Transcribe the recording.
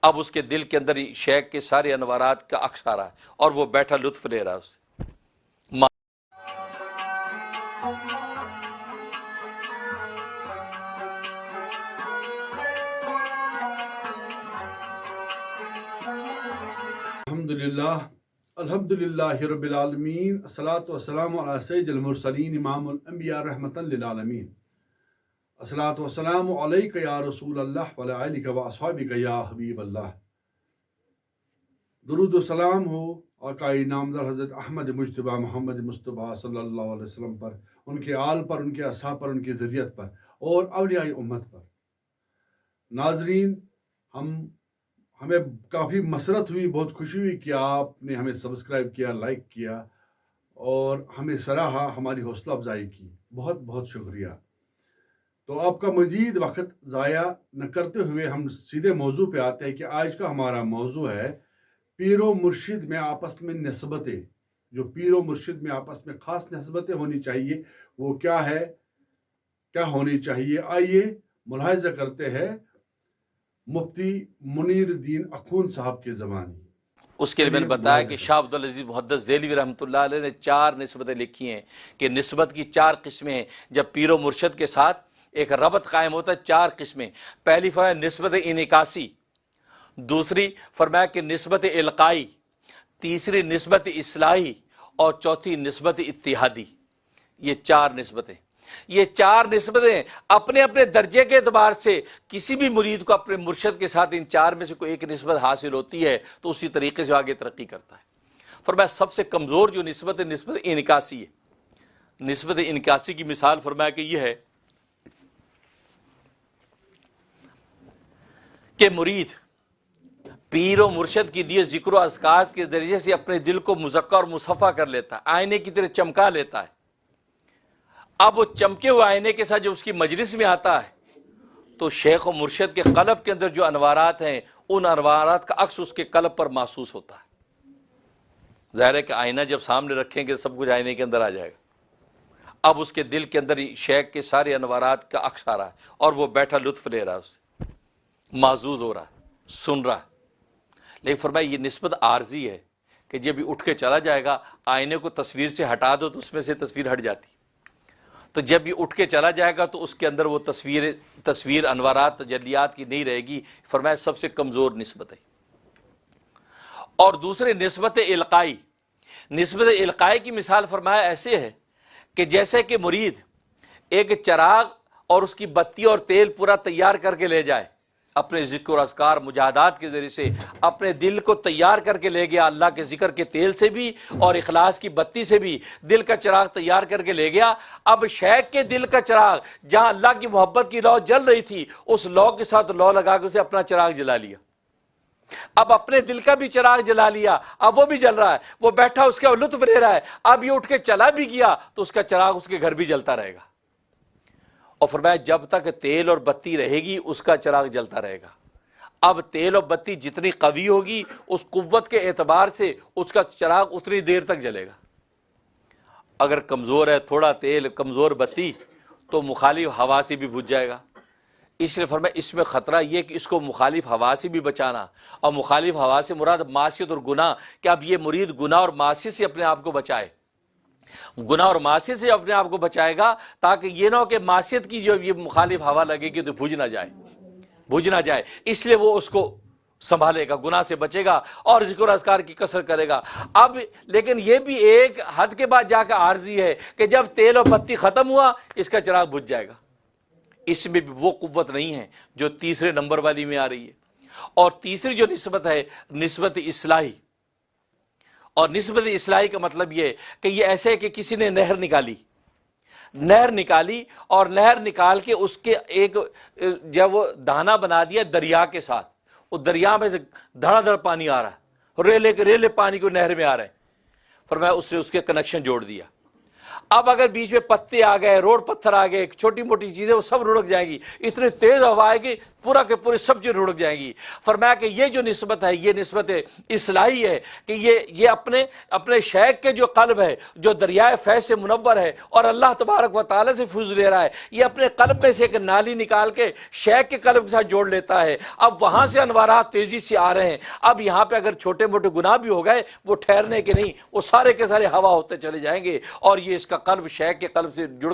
اب اس کے دل کے اندر شیخ کے سارے انوارات کا عکس آ رہا ہے اور وہ بیٹھا لطف لے رہا ہے اس سے۔ الحمدللہ رب العالمین، الصلاۃ والسلام علی سید المرسلین امام الانبیاء رحمتا للعالمین، الصلاۃ والسلام علیک یا رسول اللہ وعلی آلک و اصحابک یا حبیب اللہ۔ درود و سلام ہو آقا نامدار حضرت احمد مجتبیٰ محمد مصطفیٰ صلی اللہ علیہ وسلم پر، ان کے آل پر، ان کے اصحاب پر، ان کی ذریت پر اور اولیاء امت پر۔ ناظرین، ہمیں کافی مسرت ہوئی، بہت خوشی ہوئی کہ آپ نے ہمیں سبسکرائب کیا، لائک کیا اور ہمیں سراہا، ہماری حوصلہ افزائی کی، بہت بہت شکریہ۔ تو آپ کا مزید وقت ضائع نہ کرتے ہوئے ہم سیدھے موضوع پہ آتے ہیں کہ آج کا ہمارا موضوع ہے پیر و مرشد میں آپس میں نسبتیں۔ جو پیر و مرشد میں آپس میں خاص نسبتیں ہونی چاہیے وہ کیا ہے، کیا ہونی چاہیے؟ آئیے ملاحظہ کرتے ہیں مفتی منیر الدین اخون صاحب کے زبانی۔ اس کے لیے میں نے بتایا کہ شاہ عبدالعزیز محدث دہلوی رحمۃ اللہ علیہ نے 4 نسبتیں لکھی ہیں کہ نسبت کی 4 قسمیں ہیں۔ جب پیر و مرشد کے ساتھ ایک ربط قائم ہوتا ہے 4 قسمیں۔ پہلی فرمایا نسبت انعکاسی، دوسری فرمایا کہ نسبت القائی، تیسری نسبت اصلاحی اور چوتھی نسبت اتحادی۔ یہ 4 نسبتیں، یہ 4 نسبتیں اپنے اپنے درجے کے اعتبار سے کسی بھی مرید کو اپنے مرشد کے ساتھ ان 4 میں سے کوئی ایک نسبت حاصل ہوتی ہے تو اسی طریقے سے آگے ترقی کرتا ہے۔ فرمایا سب سے کمزور جو نسبت ہے نسبت انعکاسی ہے۔ نسبت انعکاسی کی مثال فرمایا کہ یہ ہے کہ مرید پیر و مرشد کی دیے ذکر و اذکار کے ذریعے سے اپنے دل کو مزکا اور مصفا کر لیتا ہے، آئینے کی طرح چمکا لیتا ہے۔ اب وہ چمکے ہوئے آئینے کے ساتھ جب اس کی مجلس میں آتا ہے تو شیخ و مرشد کے قلب کے اندر جو انوارات ہیں ان انوارات کا عکس اس کے قلب پر محسوس ہوتا ہے۔ ظاہر ہے کہ آئینہ جب سامنے رکھیں گے سب کچھ آئینے کے اندر آ جائے گا۔ اب اس کے دل کے اندر شیخ کے سارے انوارات کا عکس آ رہا ہے اور وہ بیٹھا لطف لے رہا ہے، اس سے محظوظ ہو رہا ہے، سن رہا ہے۔ لیکن فرمایا یہ نسبت عارضی ہے کہ جب یہ اٹھ کے چلا جائے گا، آئینے کو تصویر سے ہٹا دو تو اس میں سے تصویر ہٹ جاتی، تو جب یہ اٹھ کے چلا جائے گا تو اس کے اندر وہ تصویر انوارات تجلیات کی نہیں رہے گی۔ فرمایا سب سے کمزور نسبت ہے۔ اور دوسرے نسبت القائی، نسبت القائی کی مثال فرمایا ایسے ہے کہ جیسے کہ مرید ایک چراغ اور اس کی بتی اور تیل پورا تیار کر کے لے جائے، اپنے ذکر و اذکار مجاہدات کے ذریعے سے اپنے دل کو تیار کر کے لے گیا، اللہ کے ذکر کے تیل سے بھی اور اخلاص کی بتی سے بھی دل کا چراغ تیار کر کے لے گیا۔ اب شیخ کے دل کا چراغ جہاں اللہ کی محبت کی لو جل رہی تھی، اس لو کے ساتھ لو لگا کے اسے اپنا چراغ جلا لیا۔ اب اپنے دل کا بھی چراغ جلا لیا، اب وہ بھی جل رہا ہے، وہ بیٹھا اس کا لطف لے رہا ہے۔ اب یہ اٹھ کے چلا بھی گیا تو اس کا چراغ اس کے گھر بھی جلتا رہے گا۔ اور فرمایا جب تک تیل اور بتی رہے گی اس کا چراغ جلتا رہے گا۔ اب تیل اور بتی جتنی قوی ہوگی اس قوت کے اعتبار سے اس کا چراغ اتنی دیر تک جلے گا۔ اگر کمزور ہے، تھوڑا تیل، کمزور بتی، تو مخالف ہوا سے بھی بجھ جائے گا۔ اس لیے فرمایا اس میں خطرہ یہ کہ اس کو مخالف ہوا سے بھی بچانا، اور مخالف ہوا سے مراد معصیت اور گناہ، کہ اب یہ مرید گناہ اور معصیت سے اپنے آپ کو بچائے، گناہ اور معصیت سے اپنے آپ کو بچائے گا، تاکہ یہ نہ ہو کہ معصیت کی جو یہ مخالف ہوا لگے گی تو بجھ نہ جائے۔ اس لیے وہ اس کو سنبھالے گا، گناہ سے بچے گا اور ذکر و اذکار کی کثرت کرے گا۔ اب لیکن یہ بھی ایک حد کے بعد جا کر عارضی ہے کہ جب تیل اور بتی ختم ہوا اس کا چراغ بجھ جائے گا۔ اس میں بھی وہ قوت نہیں ہے جو تیسرے نمبر والی میں آ رہی ہے۔ اور تیسری جو نسبت ہے نسبت اصلاحی، اور نسبت اصلاحی کا مطلب یہ کہ یہ ایسے ہے کہ کسی نے نہر نکالی اور نہر نکال کے اس کے ایک جب وہ دہانہ بنا دیا دریا کے ساتھ، وہ دریا میں سے دھڑا دھڑ پانی آ رہا ہے، ریلے پانی کو نہر میں آ رہے ہیں۔ فرمایا اس نے اس کے کنیکشن جوڑ دیا۔ اب اگر بیچ میں پتے آ گئے، روڈ پتھر آ گئے، چھوٹی موٹی چیزیں وہ سب رڑک جائیں گی، اتنی تیز ہوا ہے کہ پورا کے پوری سب چیز رڑک جائیں گی۔ فرمایا کہ یہ جو نسبت ہے یہ نسبت اصلاحی ہے کہ یہ اپنے شیخ کے جو قلب ہے جو دریائے فیض سے منور ہے اور اللہ تبارک و تعالی سے فیض لے رہا ہے، یہ اپنے قلب میں سے ایک نالی نکال کے شیخ کے قلب کے ساتھ جوڑ لیتا ہے۔ اب وہاں سے انوارات تیزی سے آ رہے ہیں۔ اب یہاں پہ اگر چھوٹے موٹے گناہ بھی ہو گئے وہ ٹھہرنے کے نہیں، وہ سارے کے سارے ہوا ہوتے چلے جائیں گے، اور یہ اس کا قلب شیخ کے قلب سے جڑ